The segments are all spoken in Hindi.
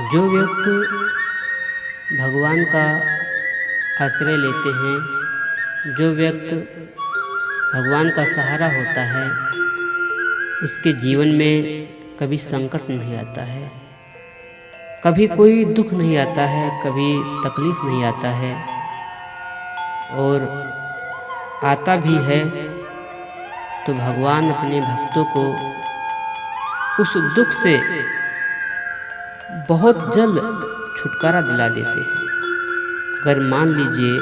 जो व्यक्ति भगवान का आश्रय लेते हैं, जो व्यक्ति भगवान का सहारा होता है, उसके जीवन में कभी संकट नहीं आता है, कभी कोई दुख नहीं आता है, कभी तकलीफ नहीं आता है। और आता भी है तो भगवान अपने भक्तों को उस दुख से बहुत जल्द छुटकारा दिला देते हैं। अगर मान लीजिए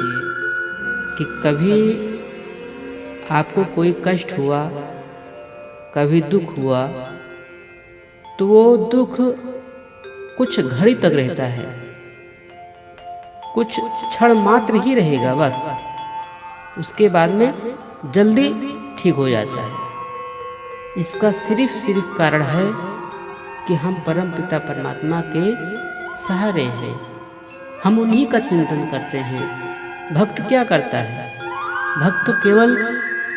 कि कभी आपको कोई कष्ट हुआ, कभी दुख हुआ, तो वो दुख कुछ घड़ी तक रहता है, कुछ क्षण मात्र ही रहेगा बस। उसके बाद में जल्दी ठीक हो जाता है। इसका सिर्फ कारण है कि हम परम पिता परमात्मा के सहारे हैं, हम उन्हीं का चिंतन करते हैं। भक्त क्या करता है? भक्त तो केवल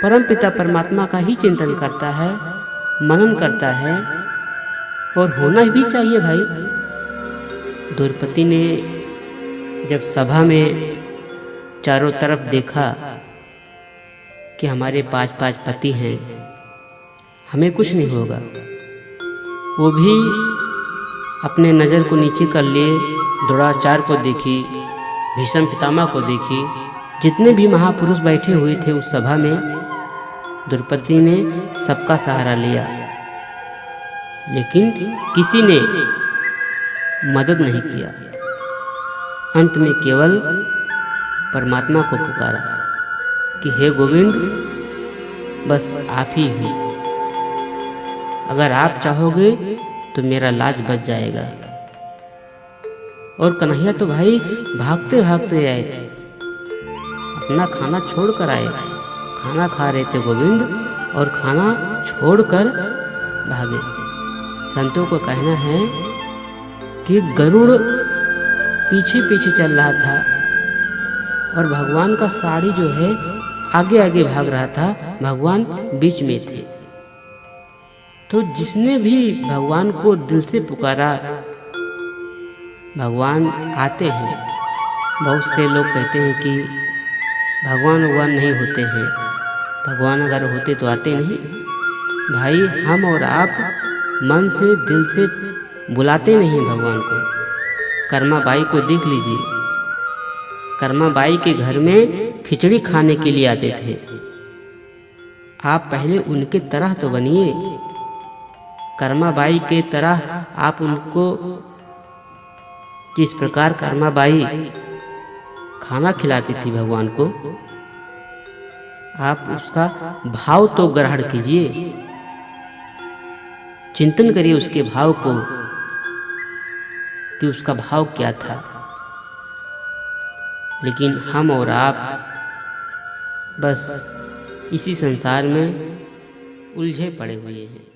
परम पिता परमात्मा का ही चिंतन करता है, मनन करता है, और होना भी चाहिए भाई। द्रौपदी ने जब सभा में चारों तरफ देखा कि हमारे 5 पति हैं, हमें कुछ नहीं होगा, वो भी अपने नज़र को नीचे कर लिए द्रोणाचार्य को देखी, भीष्म पितामह को देखी, जितने भी महापुरुष बैठे हुए थे उस सभा में, द्रौपदी ने सबका सहारा लिया, लेकिन किसी ने मदद नहीं किया। अंत में केवल परमात्मा को पुकारा कि हे गोविंद, बस आप ही हो, अगर आप चाहोगे तो मेरा लाज बच जाएगा। और कन्हैया तो भाई भागते भागते आए, अपना खाना छोड़कर आए। खाना खा रहे थे गोविंद और खाना छोड़कर भागे। संतों को कहना है कि गरुड़ पीछे पीछे चल रहा था और भगवान का साड़ी जो है आगे आगे भाग रहा था, भगवान बीच में थे। तो जिसने भी भगवान को दिल से पुकारा, भगवान आते हैं। बहुत से लोग कहते हैं कि भगवान नहीं होते हैं, भगवान अगर होते तो आते नहीं। भाई हम और आप मन से दिल से बुलाते नहीं भगवान को। कर्मा बाई को देख लीजिए, कर्मा बाई के घर में खिचड़ी खाने के लिए आते थे। आप पहले उनके तरह तो बनिए, कर्मा बाई के तरह आप उनको, जिस प्रकार कर्मा बाई खाना खिलाती थी भगवान को, आप उसका भाव तो ग्रहण कीजिए, चिंतन करिए उसके भाव को कि उसका भाव क्या था। लेकिन हम और आप बस इसी संसार में उलझे पड़े हुए हैं।